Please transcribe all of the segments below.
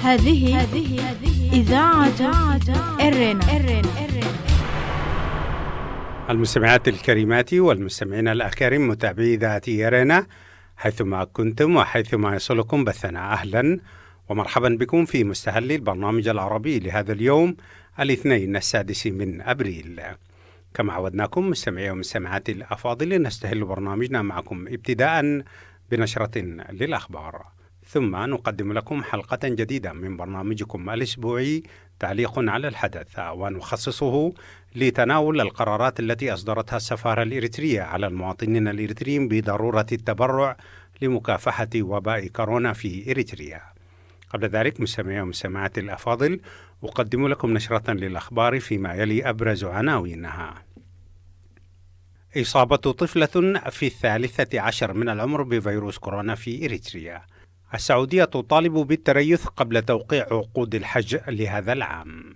هذه إذاعة إرنا. المستمعات الكريمات والمستمعين الأكارم متابعي إذاعة إرنا حيثما كنتم وحيثما يصلكم بثنا، أهلا ومرحبا بكم في مستهل البرنامج العربي لهذا اليوم الاثنين 6 من أبريل. كما عودناكم مستمعي ومستمعات الأفاضل، نستهل برنامجنا معكم ابتداء بنشرة للأخبار، ثم نقدم لكم حلقة جديدة من برنامجكم الأسبوعي تعليق على الحدث، ونخصصه لتناول القرارات التي أصدرتها السفارة الإريترية على المواطنين الإريتريين بضرورة التبرع لمكافحة وباء كورونا في إريتريا. قبل ذلك مستمعي ومستمعات الأفاضل، أقدم لكم نشرة للأخبار فيما يلي أبرز عناوينها. إصابة طفلة في 13 من العمر بفيروس كورونا في إريتريا. السعودية تطالب بالتريث قبل توقيع عقود الحج لهذا العام.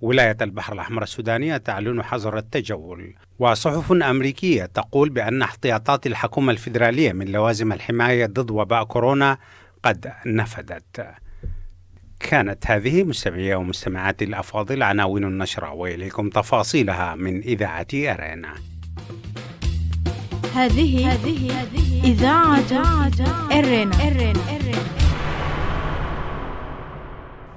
ولاية البحر الأحمر السودانية تعلن حظر التجول. وصحف أمريكية تقول بأن احتياطات الحكومة الفيدرالية من لوازم الحماية ضد وباء كورونا قد نفذت. كانت هذه مستمعي ومستمعات الأفاضل عناوين النشرة، وإليكم تفاصيلها من إذاعة أرنا. هذه إذاعة إرنا.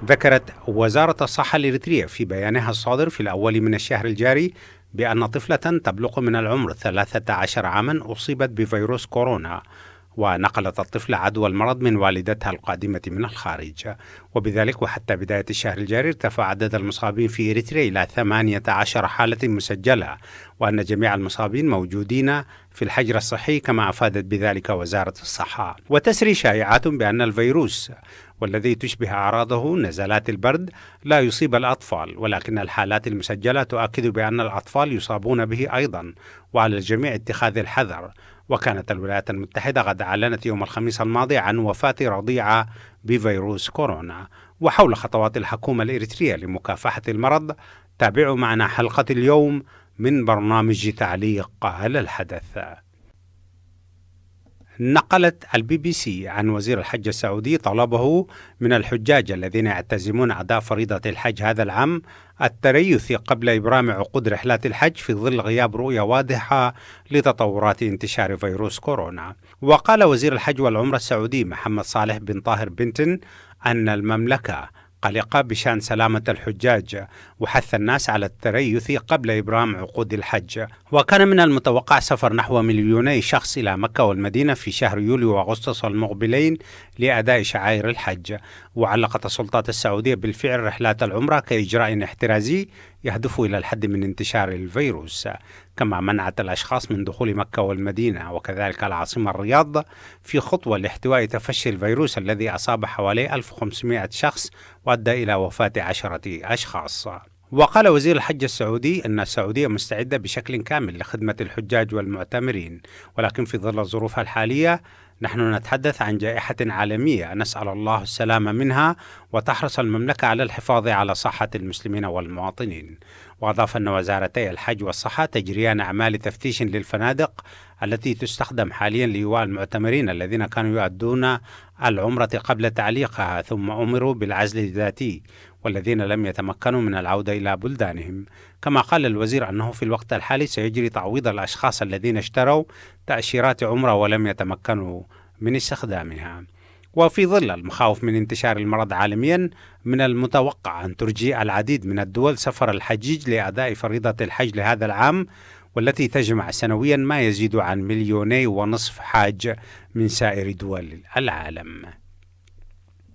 ذكرت وزارة الصحة الإريترية في بيانها الصادر في الأول من الشهر الجاري بأن طفلة تبلغ من العمر 13 عاما أصيبت بفيروس كورونا، ونقلت الطفلة عدوى المرض من والدتها القادمة من الخارج. وبذلك وحتى بداية الشهر الجاري ارتفع عدد المصابين في إريتريا إلى 18 حالة مسجلة، وأن جميع المصابين موجودين في الحجر الصحي كما أفادت بذلك وزارة الصحة. وتسري شائعات بأن الفيروس والذي تشبه أعراضه نزلات البرد لا يصيب الأطفال، ولكن الحالات المسجلة تؤكد بأن الأطفال يصابون به أيضا، وعلى الجميع اتخاذ الحذر. وكانت الولايات المتحدة قد أعلنت يوم الخميس الماضي عن وفاة رضيعة بفيروس كورونا. وحول خطوات الحكومة الإريترية لمكافحة المرض، تابعوا معنا حلقة اليوم من برنامج تعليق على الحدث. نقلت BBC عن وزير الحج السعودي طلبه من الحجاج الذين يعتزمون أداء فريضة الحج هذا العام التريث قبل إبرام عقود رحلات الحج في ظل غياب رؤية واضحة لتطورات انتشار فيروس كورونا. وقال وزير الحج والعمرة السعودي محمد صالح بن طاهر بنتن أن المملكة قلقة بشأن سلامة الحجاج، وحث الناس على التريث قبل إبرام عقود الحج. وكان من المتوقع سفر نحو 2,000,000 شخص إلى مكة والمدينة في شهر يوليو وأغسطس المقبلين لأداء شعائر الحج. وعلقت السلطات السعودية بالفعل رحلات العمرة كإجراء احترازي يهدف إلى الحد من انتشار الفيروس، كما منعت الأشخاص من دخول مكة والمدينة وكذلك العاصمة الرياض في خطوة لاحتواء تفشي الفيروس الذي أصاب حوالي 1500 شخص وأدى إلى وفاة 10 أشخاص. وقال وزير الحج السعودي أن السعودية مستعدة بشكل كامل لخدمة الحجاج والمعتمرين، ولكن في ظل الظروف الحالية نحن نتحدث عن جائحة عالمية نسأل الله السلامة منها، وتحرص المملكة على الحفاظ على صحة المسلمين والمواطنين. وأضاف أن وزارتي الحج والصحة تجريان أعمال تفتيش للفنادق التي تستخدم حاليا لإيواء المعتمرين الذين كانوا يؤدون العمرة قبل تعليقها ثم أمروا بالعزل الذاتي، والذين لم يتمكنوا من العودة إلى بلدانهم. كما قال الوزير أنه في الوقت الحالي سيجري تعويض الأشخاص الذين اشتروا تأشيرات عمرة ولم يتمكنوا من استخدامها. وفي ظل المخاوف من انتشار المرض عالميا، من المتوقع أن ترجي العديد من الدول سفر الحجيج لأداء فريضة الحج لهذا العام، والتي تجمع سنويا ما يزيد عن 2,500,000 حاج من سائر دول العالم.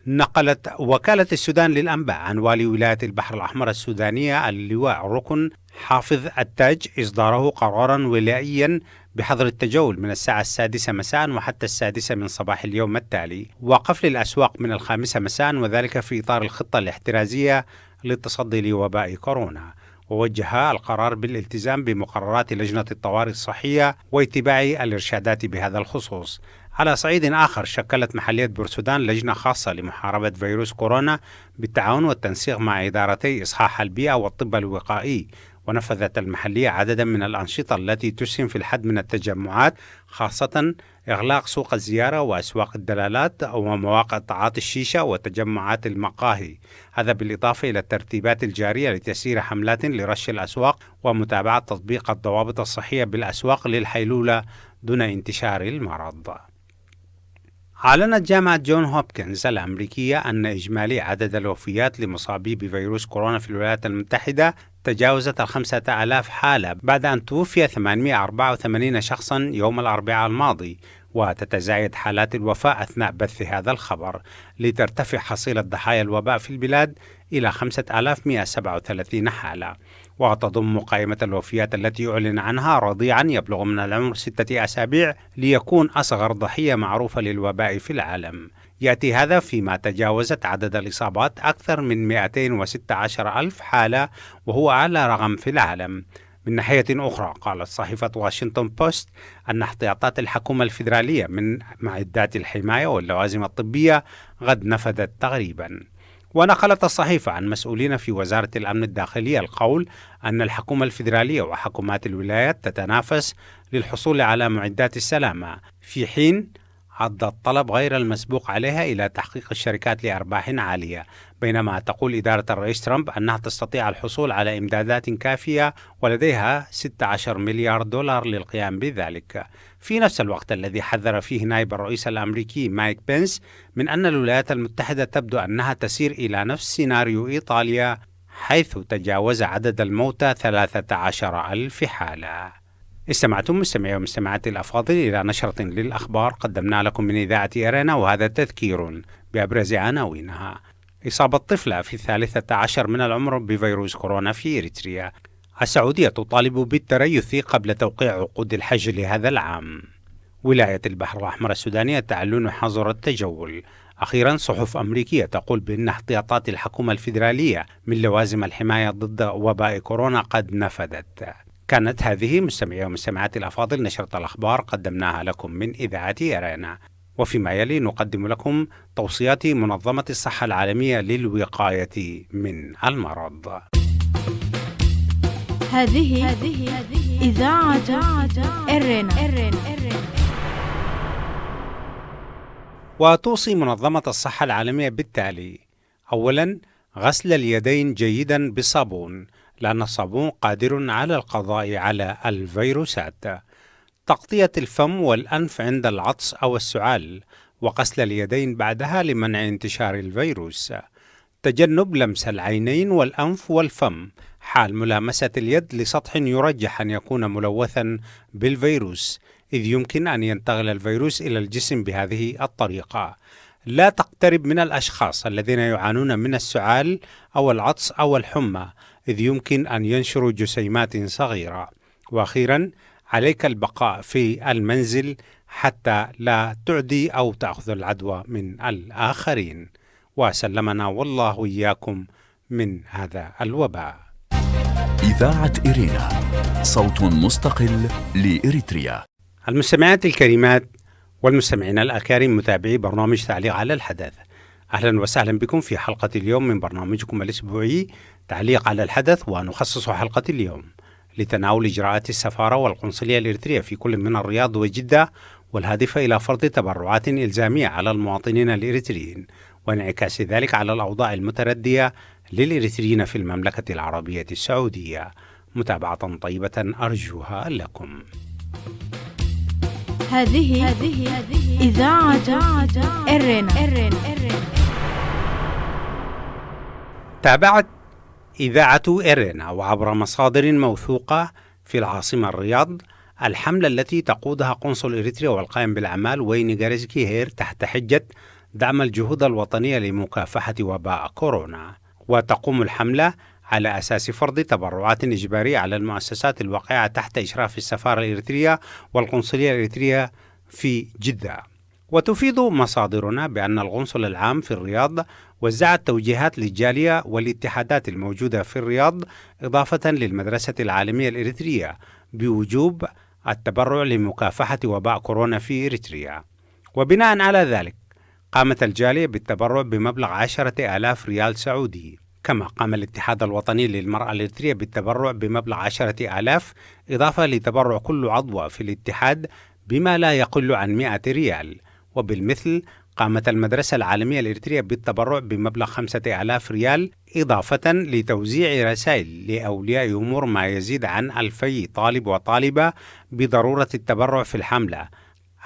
نقلت وكالة السودان للأنباء عن والي ولاية البحر الأحمر السودانية اللواء ركن حافظ التاج إصداره قرارا ولائيا بحظر التجول من الساعة 6 مساء وحتى 6 من صباح اليوم التالي، وقفل الأسواق من 5 مساء، وذلك في إطار الخطة الاحترازية للتصدي لوباء كورونا. ووجه القرار بالالتزام بمقررات لجنة الطوارئ الصحية واتباع الإرشادات بهذا الخصوص. على صعيد آخر، شكلت محلية بورسودان لجنة خاصة لمحاربة فيروس كورونا بالتعاون والتنسيق مع إدارتي إصحاح البيئة والطب الوقائي، ونفذت المحلية عددا من الأنشطة التي تسهم في الحد من التجمعات، خاصة إغلاق سوق الزيارة وأسواق الدلالات ومواقع تعاطي الشيشة وتجمعات المقاهي، هذا بالإضافة إلى الترتيبات الجارية لتسيير حملات لرش الأسواق ومتابعة تطبيق الضوابط الصحية بالأسواق للحيلولة دون انتشار المرض. أعلنت جامعة جون هوبكنز الأمريكية أن إجمالي عدد الوفيات لمصابي بفيروس كورونا في الولايات المتحدة تجاوزت 5,000 حالة بعد أن توفي 884 شخصا يوم الأربعاء الماضي، وتتزايد حالات الوفاة أثناء بث هذا الخبر لترتفع حصيلة ضحايا الوباء في البلاد إلى 5,137 حالة. وتضم قائمة الوفيات التي أعلن عنها رضيعا يبلغ من العمر 6 أسابيع ليكون أصغر ضحية معروفة للوباء في العالم. يأتي هذا فيما تجاوزت عدد الإصابات أكثر من 216 ألف حالة، وهو أعلى رقم في العالم. من ناحية أخرى، قالت صحيفة واشنطن بوست أن احتياطات الحكومة الفيدرالية من معدات الحماية واللوازم الطبية قد نفذت تقريبا. ونقلت الصحيفة عن مسؤولين في وزارة الأمن الداخلي القول أن الحكومة الفيدرالية وحكومات الولايات تتنافس للحصول على معدات السلامة، في حين عد الطلب غير المسبوق عليها إلى تحقيق الشركات لأرباح عالية، بينما تقول إدارة الرئيس ترامب أنها تستطيع الحصول على إمدادات كافية ولديها 16 مليار دولار للقيام بذلك. في نفس الوقت الذي حذر فيه نائب الرئيس الأمريكي مايك بنس من أن الولايات المتحدة تبدو أنها تسير إلى نفس سيناريو إيطاليا، حيث تجاوز عدد الموتى 13 ألف حالة. استمعتم مستمعي ومستمعاتي الأفاضل إلى نشرة للأخبار قدمنا لكم من إذاعة إيرنا، وهذا تذكير بأبرز عناوينها. إصابة طفلة في 13 من العمر بفيروس كورونا في إريتريا. السعودية تطالب بالتريث قبل توقيع عقود الحج لهذا العام. ولاية البحر الأحمر السودانية تعلن حظر التجول. أخيرا، صحف أمريكية تقول بأن احتياطات الحكومة الفيدرالية من لوازم الحماية ضد وباء كورونا قد نفذت. كانت هذه مستمعي ومستمعاتي الأفاضل نشرة الأخبار قدمناها لكم من إذاعة إيرنا، وفيما يلي نقدم لكم توصيات منظمة الصحة العالمية للوقاية من المرض. هذه إذاعة إيرنا. وتوصي منظمة الصحة العالمية بالتالي: أولا، غسل اليدين جيدا بالصابون، لأن الصابون قادر على القضاء على الفيروسات. تغطية الفم والأنف عند العطس أو السعال، وغسل اليدين بعدها لمنع انتشار الفيروس. تجنب لمس العينين والأنف والفم حال ملامسة اليد لسطح يرجح أن يكون ملوثا بالفيروس، إذ يمكن أن ينتقل الفيروس إلى الجسم بهذه الطريقة. لا تقترب من الأشخاص الذين يعانون من السعال أو العطس أو الحمى، إذ يمكن أن ينشروا جسيمات صغيرة. وأخيرا، عليك البقاء في المنزل حتى لا تعدي أو تأخذ العدوى من الآخرين. وسلمنا والله إياكم من هذا الوباء. إذاعة إيرنا، صوت مستقل لإريتريا. المستمعات الكريمات والمستمعين الأكارم، متابعي برنامج تعليق على الحدث، أهلا وسهلا بكم في حلقة اليوم من برنامجكم الأسبوعي تعليق على الحدث. ونخصص حلقة اليوم لتناول إجراءات السفارة والقنصلية الإريترية في كل من الرياض وجدة، والهادفة إلى فرض تبرعات إلزامية على المواطنين الإريتريين، وانعكاس ذلك على الأوضاع المتردية للإريتريين في المملكة العربية السعودية. متابعة طيبة أرجوها لكم. هذه إذاعة إيرنا. تابعت إذاعة إيرنا وعبر مصادر موثوقة في العاصمة الرياض الحملة التي تقودها قنصل إريتريا والقائم بالأعمال وين غاريزكي هير تحت حجة دعم الجهود الوطنية لمكافحة وباء كورونا. وتقوم الحملة على أساس فرض تبرعات إجبارية على المؤسسات الواقعة تحت إشراف السفارة الإريترية والقنصلية الإريترية في جدة. وتفيد مصادرنا بأن القنصل العام في الرياض وزع توجيهات للجالية والاتحادات الموجودة في الرياض، إضافة للمدرسة العالمية الإريترية، بوجوب التبرع لمكافحة وباء كورونا في إريتريا. وبناء على ذلك قامت الجالية بالتبرع بمبلغ 10,000 ريال سعودي. كما قام الاتحاد الوطني للمرأة الإريترية بالتبرع بمبلغ 10,000 إضافة لتبرع كل عضوة في الاتحاد بما لا يقل عن 100 ريال. وبالمثل قامت المدرسة العالمية الإريترية بالتبرع بمبلغ 5,000 ريال إضافة لتوزيع رسائل لأولياء أمور ما يزيد عن 2,000 طالب وطالبة بضرورة التبرع في الحملة.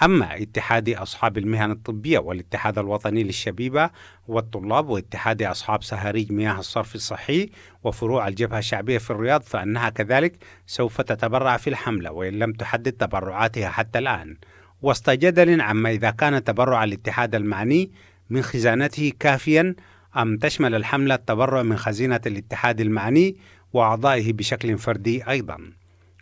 أما اتحاد أصحاب المهن الطبية والاتحاد الوطني للشبيبة والطلاب واتحاد أصحاب سهاريج مياه الصرف الصحي وفروع الجبهة الشعبية في الرياض فإنها كذلك سوف تتبرع في الحملة وإن لم تحدد تبرعاتها حتى الآن، وسط جدل عما إذا كان تبرع الاتحاد المعني من خزانته كافيا أم تشمل الحملة التبرع من خزينة الاتحاد المعني وأعضائه بشكل فردي أيضا.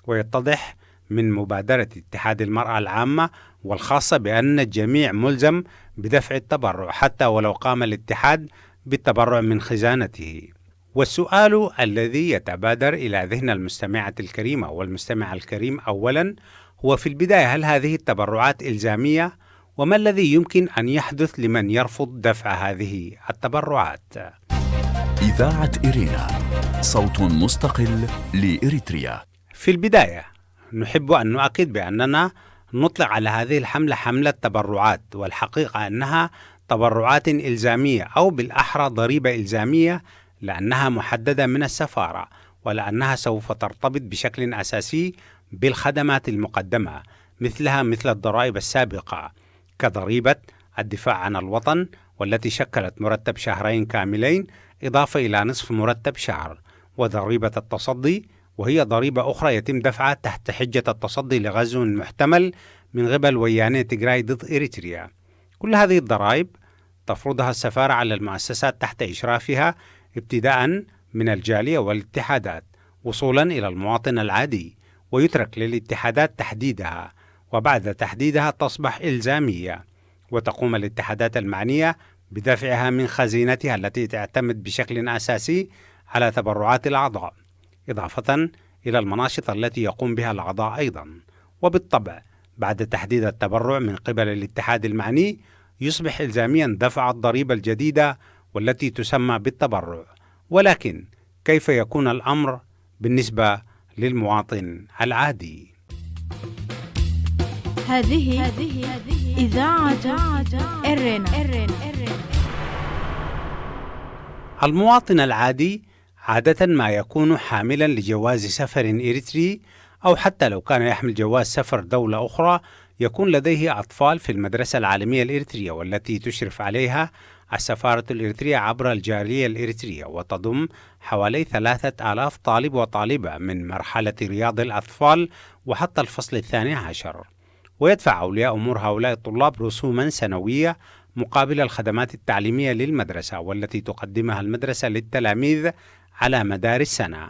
ويتضح من مبادرة اتحاد المرأة العامة والخاصة بأن الجميع ملزم بدفع التبرع حتى ولو قام الاتحاد بالتبرع من خزانته. والسؤال الذي يتبادر إلى ذهن المستمعة الكريمة والمستمع الكريم أولا هو في البداية: هل هذه التبرعات إلزامية؟ وما الذي يمكن أن يحدث لمن يرفض دفع هذه التبرعات؟ إذاعة إرينا، صوت مستقل لإريتريا. في البداية نحب أن نؤكد بأننا نطلق على هذه الحملة حملة تبرعات، والحقيقة أنها تبرعات إلزامية أو بالأحرى ضريبة إلزامية لأنها محددة من السفارة ولأنها سوف ترتبط بشكل أساسي بالخدمات المقدمة مثل الضرائب السابقة كضريبة الدفاع عن الوطن والتي شكلت مرتب شهرين كاملين إضافة إلى نصف مرتب شهر، وضريبة التصدي وهي ضريبة أخرى يتم دفعها تحت حجة التصدي لغزو محتمل من قبل وياني تيغراي ضد إريتريا. كل هذه الضرائب تفرضها السفارة على المؤسسات تحت إشرافها ابتداء من الجالية والاتحادات وصولا إلى المواطن العادي، ويترك للاتحادات تحديدها، وبعد تحديدها تصبح إلزامية، وتقوم الاتحادات المعنية بدفعها من خزينتها التي تعتمد بشكل أساسي على تبرعات الأعضاء، إضافة إلى المناشط التي يقوم بها الأعضاء أيضا. وبالطبع بعد تحديد التبرع من قبل الاتحاد المعني يصبح إلزاميا دفع الضريبة الجديدة والتي تسمى بالتبرع. ولكن كيف يكون الأمر بالنسبة للمواطن العادي؟ هذه إذاعة إرينا. المواطن العادي عادة ما يكون حاملا لجواز سفر إريتري، أو حتى لو كان يحمل جواز سفر دولة أخرى يكون لديه أطفال في المدرسة العالمية الإريترية والتي تشرف عليها السفارة الإريترية عبر الجالية الإريترية، وتضم حوالي 3,000 طالب وطالبة من مرحلة رياض الأطفال وحتى الفصل 12. ويدفع أولياء أمور هؤلاء الطلاب رسوما سنوية مقابل الخدمات التعليمية للمدرسة والتي تقدمها المدرسة للتلاميذ على مدار السنة.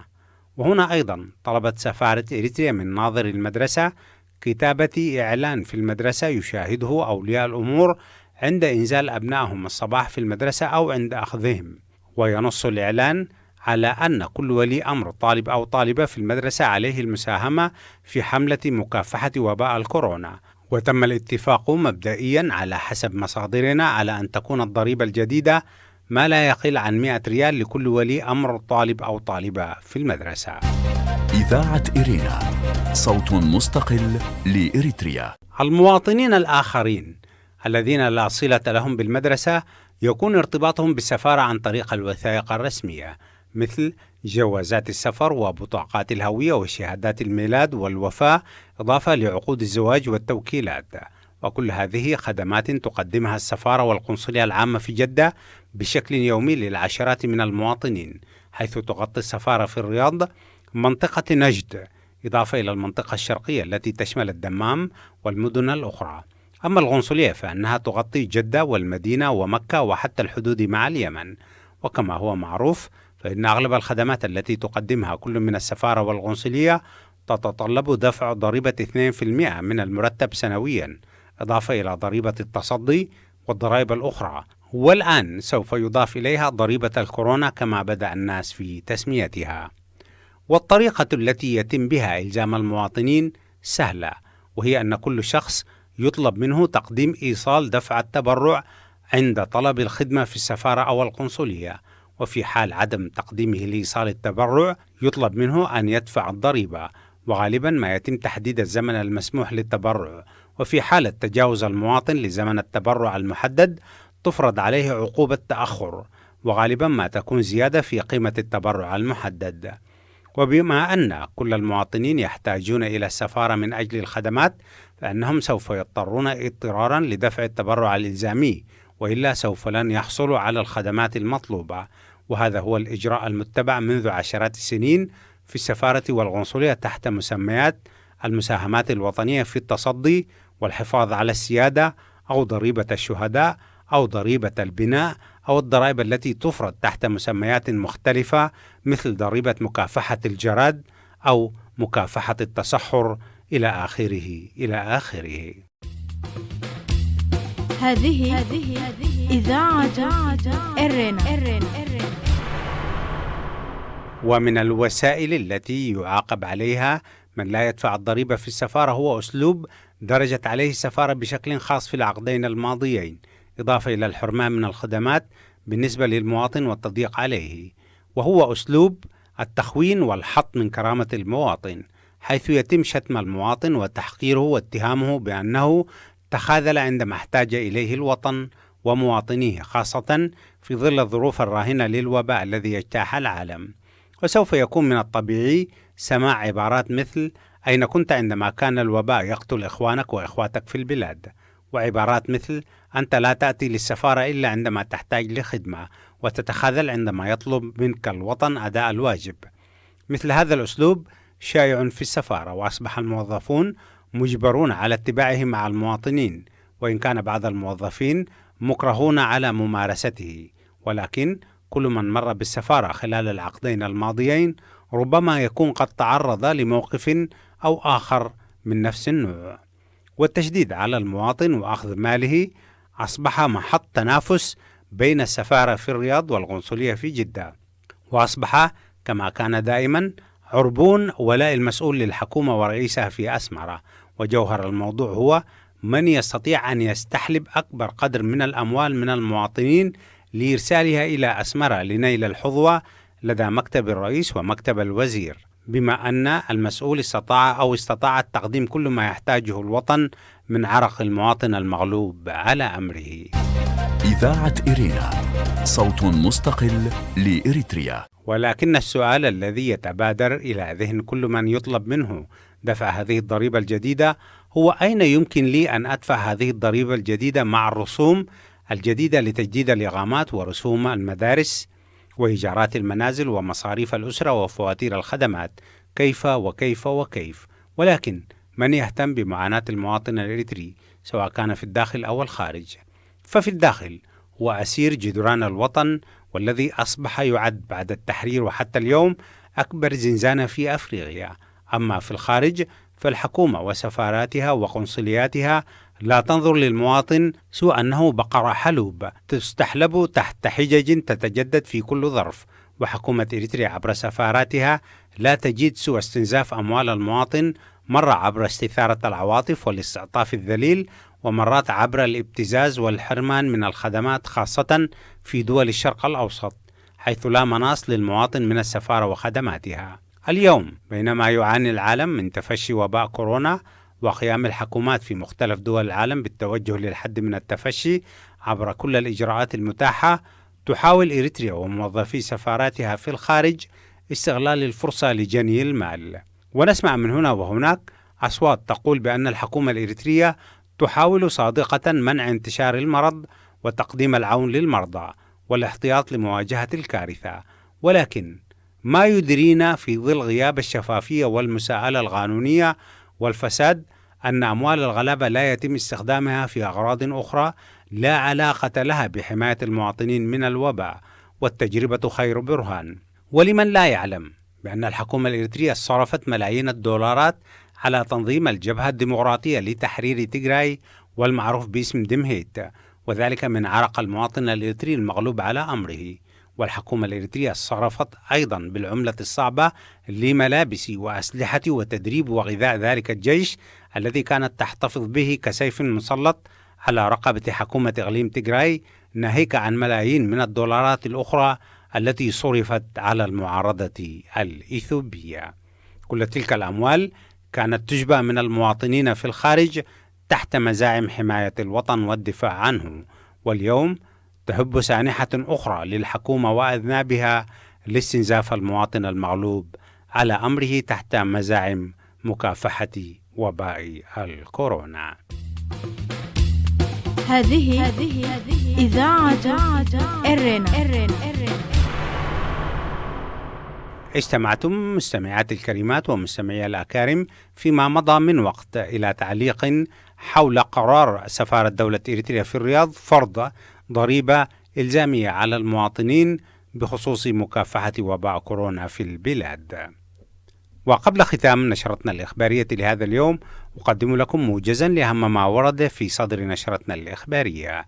وهنا أيضا طلبت سفارة إريتريا من ناظر المدرسة كتابة إعلان في المدرسة يشاهده أولياء الأمور عند إنزال أبنائهم الصباح في المدرسة أو عند أخذهم، وينص الإعلان على أن كل ولي أمر طالب أو طالبة في المدرسة عليه المساهمة في حملة مكافحة وباء الكورونا. وتم الاتفاق مبدئيا على حسب مصادرنا على أن تكون الضريبة الجديدة ما لا يقل عن 100 ريال لكل ولي أمر طالب أو طالبة في المدرسة. إذاعة إرينا، صوت مستقل لإريتريا. المواطنين الآخرين الذين لا صلة لهم بالمدرسة يكون ارتباطهم بالسفارة عن طريق الوثائق الرسمية مثل جوازات السفر وبطاقات الهوية وشهادات الميلاد والوفاة، إضافة لعقود الزواج والتوكيلات. وكل هذه خدمات تقدمها السفارة والقنصلية العامة في جدة بشكل يومي للعشرات من المواطنين، حيث تغطي السفارة في الرياض منطقة نجد، إضافة إلى المنطقة الشرقية التي تشمل الدمام والمدن الأخرى. أما القنصلية فإنها تغطي جدة والمدينة ومكة وحتى الحدود مع اليمن. وكما هو معروف فإن أغلب الخدمات التي تقدمها كل من السفارة والقنصلية تتطلب دفع ضريبة 2% من المرتب سنويا، إضافة إلى ضريبة التصدي والضرائب الأخرى، والآن سوف يضاف إليها ضريبة الكورونا كما بدأ الناس في تسميتها. والطريقة التي يتم بها إلزام المواطنين سهلة، وهي أن كل شخص يطلب منه تقديم إيصال دفع التبرع عند طلب الخدمة في السفارة أو القنصلية، وفي حال عدم تقديمه لإيصال التبرع يطلب منه أن يدفع الضريبة، وغالبا ما يتم تحديد الزمن المسموح للتبرع. وفي حالة تجاوز المواطن لزمن التبرع المحدد تفرض عليه عقوبة تأخر، وغالبا ما تكون زيادة في قيمة التبرع المحدد. وبما أن كل المواطنين يحتاجون إلى السفارة من أجل الخدمات، فإنهم سوف يضطرون اضطرارا لدفع التبرع الإلزامي، وإلا سوف لن يحصلوا على الخدمات المطلوبة. وهذا هو الإجراء المتبع منذ عشرات السنين في السفارة والقنصلية تحت مسميات المساهمات الوطنية في التصدي والحفاظ على السيادة، أو ضريبة الشهداء، أو ضريبة البناء، أو الضرائب التي تفرض تحت مسميات مختلفة مثل ضريبة مكافحة الجراد أو مكافحة التصحر إلى آخره. هذه إذاعة إرنا. ومن الوسائل التي يعاقب عليها من لا يدفع الضريبة في السفارة هو أسلوب درجت عليه السفارة بشكل خاص في العقدين الماضيين، إضافة إلى الحرمان من الخدمات بالنسبة للمواطن والتضييق عليه، وهو أسلوب التخوين والحط من كرامة المواطن، حيث يتم شتم المواطن وتحقيره واتهامه بأنه تخاذل عندما احتاج إليه الوطن ومواطنيه، خاصة في ظل الظروف الراهنة للوباء الذي يجتاح العالم. وسوف يكون من الطبيعي سماع عبارات مثل أين كنت عندما كان الوباء يقتل إخوانك وإخواتك في البلاد، وعبارات مثل أنت لا تأتي للسفارة إلا عندما تحتاج لخدمة، وتتخاذل عندما يطلب منك الوطن أداء الواجب. مثل هذا الأسلوب شائع في السفارة، وأصبح الموظفون مجبرون على اتباعه مع المواطنين، وإن كان بعض الموظفين مكرهون على ممارسته، ولكن كل من مر بالسفارة خلال العقدين الماضيين ربما يكون قد تعرض لموقف أو آخر من نفس النوع. والتشديد على المواطن وأخذ ماله أصبح محط تنافس بين السفارة في الرياض والقنصلية في جدة، وأصبح كما كان دائما عربون ولاء المسؤول للحكومة ورئيسها في أسمرة. وجوهر الموضوع هو من يستطيع أن يستحلب أكبر قدر من الأموال من المواطنين لإرسالها إلى أسمرة لنيل الحظوة لدى مكتب الرئيس ومكتب الوزير، بما أن المسؤول استطاع تقديم كل ما يحتاجه الوطن من عرق المواطن المغلوب على أمره. إذاعة إرينا، صوت مستقل لإريتريا. ولكن السؤال الذي يتبادر إلى ذهن كل من يطلب منه دفع هذه الضريبة الجديدة هو أين يمكن لي أن أدفع هذه الضريبة الجديدة مع الرسوم الجديدة لتجديد الإقامات ورسوم المدارس وإيجارات المنازل ومصاريف الأسرة وفواتير الخدمات، كيف وكيف وكيف. ولكن من يهتم بمعاناة المواطن الإريتري سواء كان في الداخل أو الخارج؟ ففي الداخل هو أسير جدران الوطن، والذي أصبح يعد بعد التحرير وحتى اليوم أكبر زنزانة في أفريقيا. أما في الخارج فالحكومة وسفاراتها وقنصلياتها لا تنظر للمواطن سوى أنه بقرة حلوب تستحلب تحت حجج تتجدد في كل ظرف. وحكومة إريتريا عبر سفاراتها لا تجد سوى استنزاف أموال المواطن، مرة عبر استثارة العواطف والاستعطاف الذليل، ومرات عبر الابتزاز والحرمان من الخدمات، خاصة في دول الشرق الأوسط حيث لا مناص للمواطن من السفارة وخدماتها. اليوم بينما يعاني العالم من تفشي وباء كورونا وقيام الحكومات في مختلف دول العالم بالتوجه للحد من التفشي عبر كل الإجراءات المتاحة، تحاول إريتريا وموظفي سفاراتها في الخارج استغلال الفرصة لجني المال. ونسمع من هنا وهناك أصوات تقول بأن الحكومة الإريترية تحاول صادقة منع انتشار المرض وتقديم العون للمرضى والاحتياط لمواجهة الكارثة، ولكن ما يدرينا في ظل غياب الشفافية والمساءلة القانونية والفساد أن أموال الغلابة لا يتم استخدامها في أغراض أخرى لا علاقة لها بحماية المواطنين من الوباء، والتجربة خير برهان. ولمن لا يعلم بأن الحكومة الإريترية صرفت ملايين الدولارات على تنظيم الجبهة الديمقراطية لتحرير تيغراي والمعروف باسم دمهيت، وذلك من عرق المواطن الإريتري المغلوب على أمره. والحكومة الإريترية صرفت أيضا بالعملة الصعبة لملابس وأسلحة وتدريب وغذاء ذلك الجيش الذي كانت تحتفظ به كسيف مسلط على رقبة حكومة إقليم تيغراي، ناهيك عن ملايين من الدولارات الأخرى التي صرفت على المعارضة الإثيوبية. كل تلك الأموال كانت تجبى من المواطنين في الخارج تحت مزاعم حماية الوطن والدفاع عنه، واليوم تهب سانحة أخرى للحكومة وأذنابها لاستنزاف المواطن المغلوب على أمره تحت مزاعم مكافحة وباء الكورونا. هذه إذاعة إرنا. استمعتم مستمعات الكريمات ومستمعي الأكارم فيما مضى من وقت إلى تعليق حول قرار سفارة دولة إريتريا في الرياض فرض ضريبة إلزامية على المواطنين بخصوص مكافحة وباء كورونا في البلاد. وقبل ختام نشرتنا الإخبارية لهذا اليوم أقدم لكم موجزا لأهم ما ورد في صدر نشرتنا الإخبارية.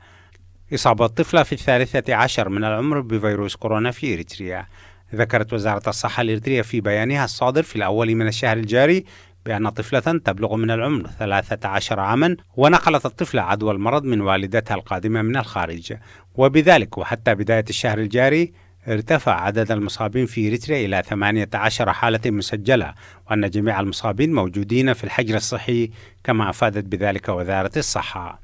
إصابة طفلة في 13 من العمر بفيروس كورونا في إريتريا. ذكرت وزارة الصحة الإريترية في بيانها الصادر في الأول من الشهر الجاري بأن طفلة تبلغ من العمر 13 عاما ونقلت الطفلة عدوى المرض من والدتها القادمة من الخارج، وبذلك وحتى بداية الشهر الجاري ارتفع عدد المصابين في إريتريا إلى 18 حالة مسجلة، وأن جميع المصابين موجودين في الحجر الصحي كما أفادت بذلك وزارة الصحة.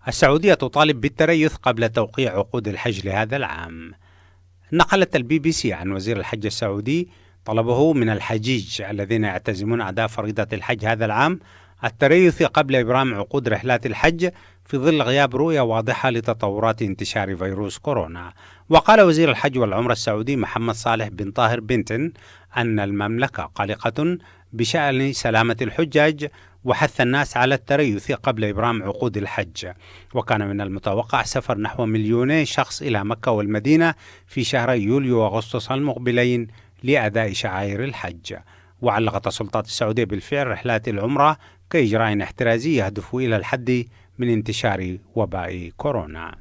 السعودية تطالب بالتريث قبل توقيع عقود الحج لهذا العام. نقلت الBBC عن وزير الحج السعودي طلبه من الحجيج الذين يعتزمون أداء فريضة الحج هذا العام التريث قبل إبرام عقود رحلات الحج في ظل غياب رؤية واضحة لتطورات انتشار فيروس كورونا. وقال وزير الحج والعمرة السعودي محمد صالح بن طاهر بنتن أن المملكة قلقة بشأن سلامة الحجاج وحث الناس على التريث قبل إبرام عقود الحج. وكان من المتوقع سفر نحو 2,000,000 شخص إلى مكة والمدينة في شهري يوليو وأغسطس المقبلين لأداء شعائر الحج. وعلقت السلطات السعودية بالفعل رحلات العمرة كإجراء احترازي يهدف إلى الحد من انتشار وباء كورونا.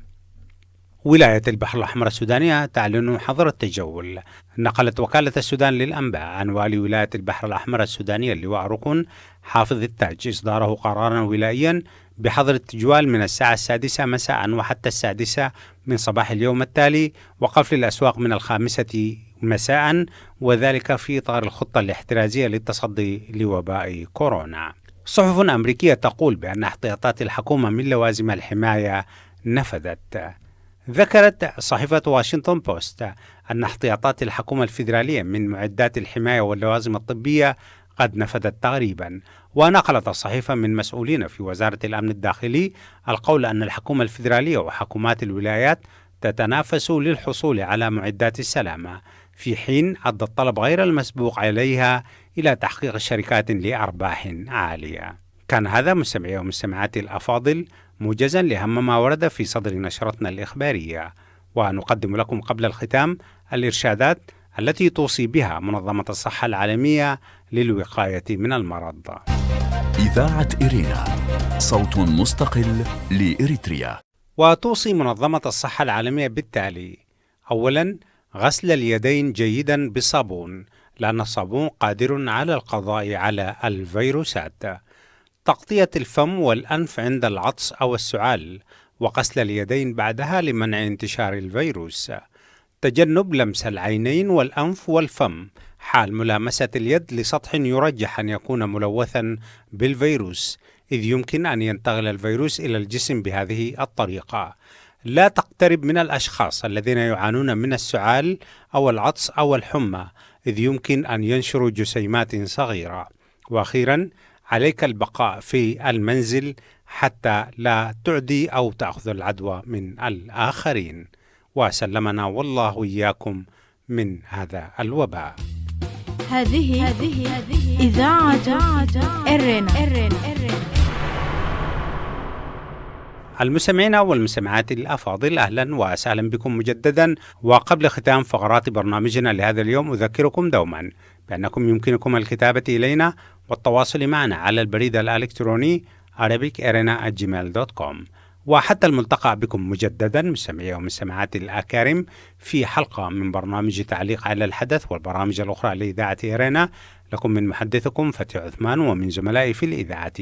ولاية البحر الأحمر السودانية تعلن حظر التجول. نقلت وكالة السودان للأنباء عن والي ولاية البحر الأحمر السودانية اللواء ركن حافظ التاج إصداره قرارا ولائيا بحظر التجوال من الساعة 6 مساء وحتى 6 من صباح اليوم التالي، وقفل الأسواق من 5 مساء، وذلك في إطار الخطة الاحترازية للتصدي لوباء كورونا. صحف أمريكية تقول بأن احتياطات الحكومة من لوازم الحماية نفذت. ذكرت صحيفة واشنطن بوست أن احتياطات الحكومة الفيدرالية من معدات الحماية واللوازم الطبية قد نفذت تقريبا. ونقلت الصحيفة من مسؤولين في وزارة الأمن الداخلي القول أن الحكومة الفيدرالية وحكومات الولايات تتنافس للحصول على معدات السلامة، في حين أدى الطلب غير المسبوق عليها إلى تحقيق شركات لأرباح عالية. كان هذا مستمعي ومستمعاتي الأفاضل موجزا لأهم ما ورد في صدر نشرتنا الإخبارية، ونقدم لكم قبل الختام الإرشادات التي توصي بها منظمة الصحة العالمية للوقاية من المرض. إذاعة إرينا، صوت مستقل لإريتريا. وتوصي منظمة الصحة العالمية بالتالي: أولا، غسل اليدين جيدا بالصابون، لأن الصابون قادر على القضاء على الفيروسات. تغطية الفم والأنف عند العطس أو السعال، وغسل اليدين بعدها لمنع انتشار الفيروس. تجنب لمس العينين والأنف والفم حال ملامسة اليد لسطح يرجح أن يكون ملوثا بالفيروس، إذ يمكن أن ينتقل الفيروس إلى الجسم بهذه الطريقة. لا تقترب من الأشخاص الذين يعانون من السعال أو العطس أو الحمى، إذ يمكن أن ينشروا جسيمات صغيرة. وأخيرا، عليك البقاء في المنزل حتى لا تعدي أو تأخذ العدوى من الآخرين. وسلمنا والله وإياكم من هذا الوباء. هذه إذاعة إرنا. المستمعين والمستمعات الأفاضل، أهلا وسهلا بكم مجددا. وقبل ختام فقرات برنامجنا لهذا اليوم أذكركم دوما بأنكم يمكنكم الكتابة إلينا والتواصل معنا على البريد الإلكتروني arabicirena@gmail.com. وحتى الملتقى بكم مجددا مستمعي ومستمعات الأكارم في حلقة من برنامج تعليق على الحدث والبرامج الأخرى لإذاعة إرينا. لكم من محدثكم فتحي عثمان، ومن زملائي في الإذاعة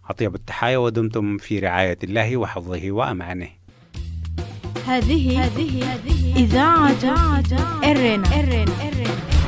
أطيب التحايا، ودمتم في رعاية الله وحفظه وأمانه. هذه إذاعة إرنا.